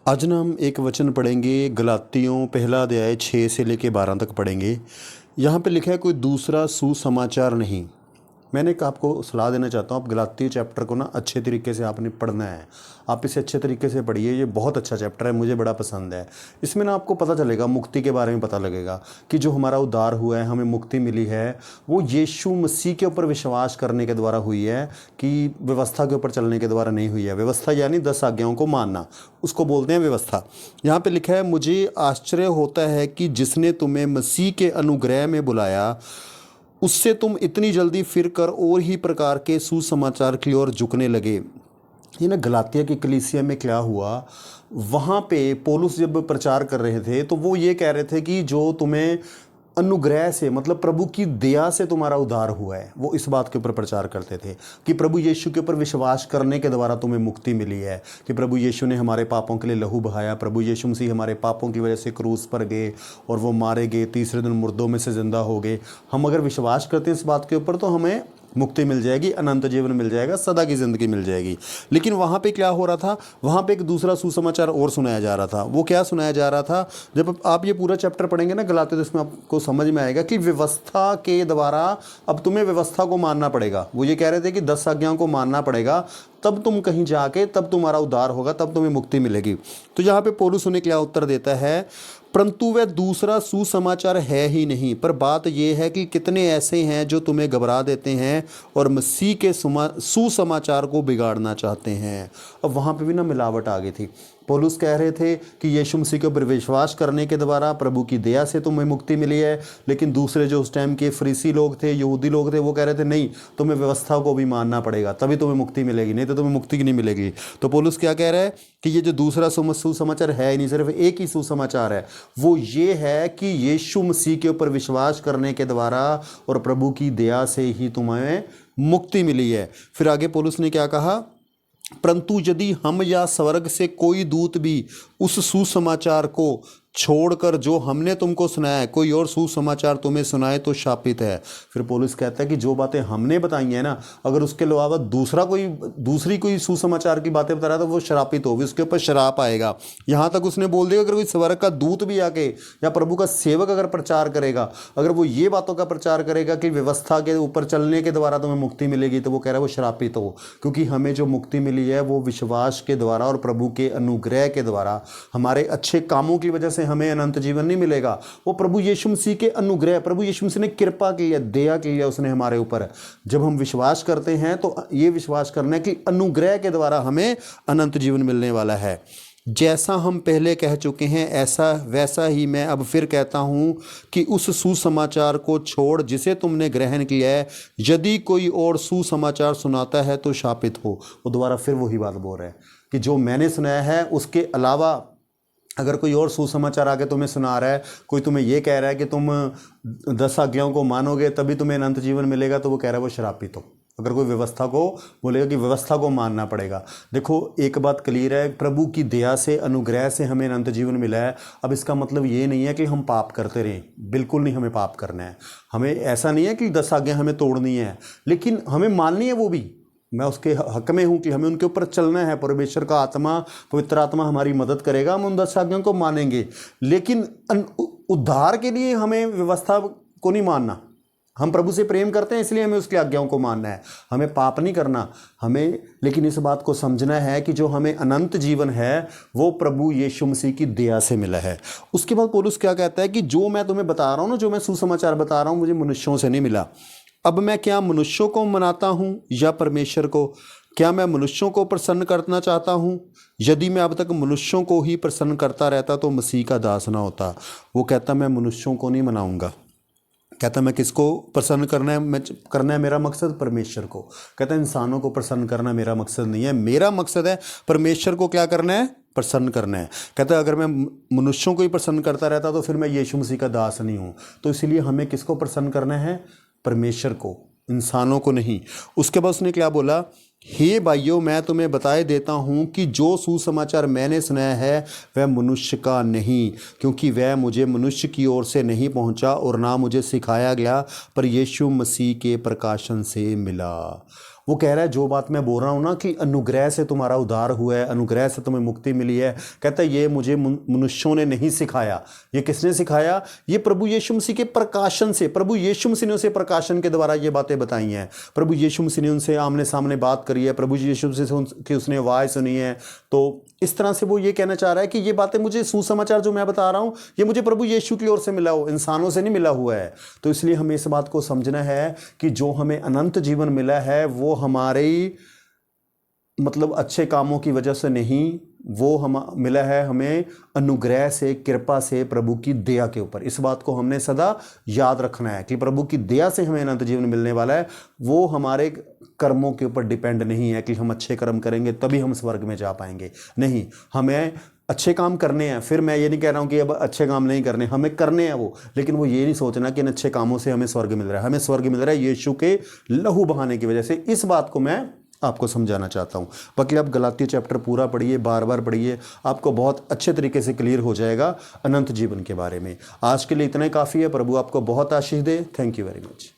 आज ना हम एक वचन पढ़ेंगे, गलातियों पहला अध्याय 6 से लेके 12 तक पढ़ेंगे। यहाँ पे लिखा है कोई दूसरा सुसमाचार नहीं। मैंने एक आपको सलाह देना चाहता हूँ, आप गलाती चैप्टर को ना अच्छे तरीके से आपने पढ़ना है। आप इसे अच्छे तरीके से पढ़िए, ये बहुत अच्छा चैप्टर है, मुझे बड़ा पसंद है। इसमें ना आपको पता चलेगा, मुक्ति के बारे में पता लगेगा कि जो हमारा उद्धार हुआ है, हमें मुक्ति मिली है, वो यीशु मसीह के ऊपर विश्वास करने के द्वारा हुई है, कि व्यवस्था के ऊपर चलने के द्वारा नहीं हुई है। व्यवस्था यानी 10 आज्ञाओं को मानना, उसको बोलते हैं व्यवस्था। यहाँ पे लिखा है, मुझे आश्चर्य होता है कि जिसने तुम्हें मसीह के अनुग्रह में बुलाया, उससे तुम इतनी जल्दी फिर कर और ही प्रकार के सुसमाचार की ओर झुकने लगे। ये ना गलातिया की कलीसिया में क्या हुआ, वहाँ पे पौलुस जब प्रचार कर रहे थे तो वो ये कह रहे थे कि जो तुम्हें अनुग्रह से, मतलब प्रभु की दया से तुम्हारा उद्धार हुआ है, वो इस बात के ऊपर प्रचार करते थे कि प्रभु यीशु के ऊपर विश्वास करने के द्वारा तुम्हें मुक्ति मिली है, कि प्रभु यीशु ने हमारे पापों के लिए लहू बहाया, प्रभु यीशु मसीह हमारे पापों की वजह से क्रूस पर गए और वो मारे गए, तीसरे दिन मुर्दों में से जिंदा हो गए। हम अगर विश्वास करते हैं इस बात के ऊपर तो हमें मुक्ति मिल जाएगी, अनंत जीवन मिल जाएगा, सदा की ज़िंदगी मिल जाएगी। लेकिन वहाँ पे क्या हो रहा था, वहाँ पे एक दूसरा सुसमाचार और सुनाया जा रहा था। वो क्या सुनाया जा रहा था, जब आप ये पूरा चैप्टर पढ़ेंगे ना गलाती, तो इसमें आपको समझ में आएगा कि व्यवस्था के द्वारा अब तुम्हें व्यवस्था को मानना पड़ेगा। वो ये कह रहे थे कि 10 आज्ञाओं को मानना पड़ेगा, तब तुम कहीं जाके, तब तुम्हारा उद्धार होगा, तब तुम्हें मुक्ति मिलेगी। तो यहाँ पे पौलुस उन्हें क्या उत्तर देता है, परंतु वह दूसरा सुसमाचार है ही नहीं, पर बात यह है कि कितने ऐसे हैं जो तुम्हें घबरा देते हैं और मसीह के सुसमाचार को बिगाड़ना चाहते हैं। अब वहाँ पे भी ना मिलावट आ गई थी। पौलुस कह रहे थे कि यीशु मसीह के ऊपर विश्वास करने के द्वारा प्रभु की दया से तुम्हें मुक्ति मिली है, लेकिन दूसरे जो उस टाइम के फरीसी लोग थे, यहूदी लोग थे, वो कह रहे थे नहीं, तुम्हें व्यवस्था को भी मानना पड़ेगा, तभी तुम्हें मुक्ति मिलेगी, नहीं तो तुम्हें मुक्ति नहीं मिलेगी। तो पौलुस क्या कह रहा है कि ये जो दूसरा सुसमाचार है ही नहीं, सिर्फ एक ही सुसमाचार है, वो ये है कि यीशु मसीह के ऊपर विश्वास करने के द्वारा और प्रभु की दया से ही तुम्हें मुक्ति मिली है। फिर आगे पौलुस ने क्या कहा, परंतु यदि हम या स्वर्ग से कोई दूत भी उस सुसमाचार को छोड़कर जो हमने तुमको सुनाया है, कोई और सुसमाचार तुम्हें सुनाए तो शापित है। फिर पौलुस कहता है कि जो बातें हमने बताई हैं ना, अगर उसके अलावा दूसरी कोई सुसमाचार की बातें बता रहा है तो वो श्रापित होगी, उसके ऊपर श्राप आएगा। यहाँ तक उसने बोल दिया, अगर कोई स्वर्ग का दूत भी आके या प्रभु का सेवक अगर प्रचार करेगा, अगर वो ये बातों का प्रचार करेगा कि व्यवस्था के ऊपर चलने के द्वारा तुम्हें मुक्ति मिलेगी, तो वो कह रहा है वो श्रापित हो, क्योंकि हमें जो मुक्ति मिली है वो विश्वास के द्वारा और प्रभु के अनुग्रह के द्वारा। हमारे अच्छे कामों की वजह से हमें अनंत जीवन नहीं मिलेगा, वो प्रभु यीशु मसीह के अनुग्रह, प्रभु यीशु मसीह ने कृपा की है, दया की है उसने हमारे ऊपर। जब हम विश्वास करते हैं तो ये विश्वास करना है कि अनुग्रह के द्वारा हमें अनंत जीवन मिलने वाला है। जैसा हम पहले कह चुके हैं, ऐसा वैसा ही मैं अब फिर कहता हूँ कि उस सुसमाचार को छोड़ जिसे तुमने ग्रहण किया है, यदि कोई और सुसमाचार सुनाता है तो शापित हो। वो दोबारा फिर वही बात बोल रहे हैं कि जो मैंने सुनाया है उसके अलावा अगर कोई और सुसमाचार आके तुम्हें सुना रहा है, कोई तुम्हें ये कह रहा है कि तुम 10 आज्ञाओं को मानोगे तभी तुम्हें अनंत जीवन मिलेगा, तो वो कह रहा है वो श्रापित हो। अगर कोई व्यवस्था को बोलेगा कि व्यवस्था को मानना पड़ेगा, देखो एक बात क्लियर है, प्रभु की दया से, अनुग्रह से हमें अनंत जीवन मिला है। अब इसका मतलब ये नहीं है कि हम पाप करते रहें, बिल्कुल नहीं, हमें पाप करना है। हमें ऐसा नहीं है कि 10 आज्ञा हमें तोड़नी है, लेकिन हमें माननी है वो भी। मैं उसके हक में हूँ कि हमें उनके ऊपर चलना है। परमेश्वर का आत्मा, पवित्र आत्मा हमारी मदद करेगा, हम उन 10 आज्ञाओं को मानेंगे, लेकिन उद्धार के लिए हमें व्यवस्था को नहीं मानना। हम प्रभु से प्रेम करते हैं इसलिए हमें उसकी आज्ञाओं को मानना है, हमें पाप नहीं करना हमें। लेकिन इस बात को समझना है कि जो हमें अनंत जीवन है वो प्रभु यीशु मसीह की दया से मिला है। उसके बाद पौलुस क्या कहता है कि जो मैं तुम्हें बता रहा हूँ ना, जो मैं सुसमाचार बता रहा हूँ, मुझे मनुष्यों से नहीं मिला। अब मैं क्या मनुष्यों को मनाता हूँ या परमेश्वर को? क्या मैं मनुष्यों को प्रसन्न करना चाहता हूँ? यदि मैं अब तक मनुष्यों को ही प्रसन्न करता रहता तो मसीह का दास ना होता। वो कहता मैं मनुष्यों को नहीं मनाऊंगा। कहता मैं किसको प्रसन्न करना है मेरा मकसद? परमेश्वर को। कहता है इंसानों को प्रसन्न करना मेरा मकसद नहीं है, मेरा मकसद है परमेश्वर को क्या करना है? प्रसन्न करना है। कहता है अगर मैं मनुष्यों को ही प्रसन्न करता रहता तो फिर मैं यीशु मसीह का दास नहीं हूँ। तो इसलिए हमें किसको प्रसन्न करना है? परमेश्वर को, इंसानों को नहीं। उसके बाद उसने क्या बोला, हे भाइयों मैं तुम्हें बताए देता हूँ कि जो सुसमाचार मैंने सुनाया है वह मनुष्य का नहीं, क्योंकि वह मुझे मनुष्य की ओर से नहीं पहुँचा और ना मुझे सिखाया गया, पर यीशु मसीह के प्रकाशन से मिला। वो कह रहा है जो बात मैं बोल रहा हूँ ना कि अनुग्रह से तुम्हारा उद्धार हुआ है, अनुग्रह से तुम्हें मुक्ति मिली है, कहता है ये मुझे मनुष्यों ने नहीं सिखाया। ये किसने सिखाया? ये प्रभु यीशु मसीह के प्रकाशन से, प्रभु यीशु मसीह ने उसे प्रकाशन के द्वारा ये बातें बताई हैं। प्रभु यीशु मसीह ने उनसे आमने सामने बात करी है, प्रभु यीशु मसीह से की उसने आवाज़ सुनी है। तो इस तरह से वो ये कहना चाह रहा है कि ये बातें मुझे, सुसमाचार जो मैं बता रहा हूँ, ये मुझे प्रभु यीशु की ओर से मिला हो, इंसानों से नहीं मिला हुआ है। तो इसलिए हमें इस बात को समझना है कि जो हमें अनंत जीवन मिला है वो हमारे मतलब अच्छे कामों की वजह से नहीं, वो हम मिला है हमें अनुग्रह से, कृपा से, प्रभु की दया के ऊपर। इस बात को हमने सदा याद रखना है कि प्रभु की दया से हमें अनंत जीवन मिलने वाला है। वो हमारे कर्मों के ऊपर डिपेंड नहीं है कि हम अच्छे कर्म करेंगे तभी हम स्वर्ग में जा पाएंगे। नहीं, हमें अच्छे काम करने हैं। फिर मैं ये नहीं कह रहा हूँ कि अब अच्छे काम नहीं करने, हमें करने हैं वो, लेकिन वो ये नहीं सोचना कि इन अच्छे कामों से हमें स्वर्ग मिल रहा है। हमें स्वर्ग मिल रहा है यीशु के लहू बहाने की वजह से। इस बात को मैं आपको समझाना चाहता हूँ। बाकी आप गलाती चैप्टर पूरा पढ़िए, बार बार पढ़िए, आपको बहुत अच्छे तरीके से क्लियर हो जाएगा अनंत जीवन के बारे में। आज के लिए इतना ही काफ़ी है। प्रभु आपको बहुत आशीष दे। Thank you very much.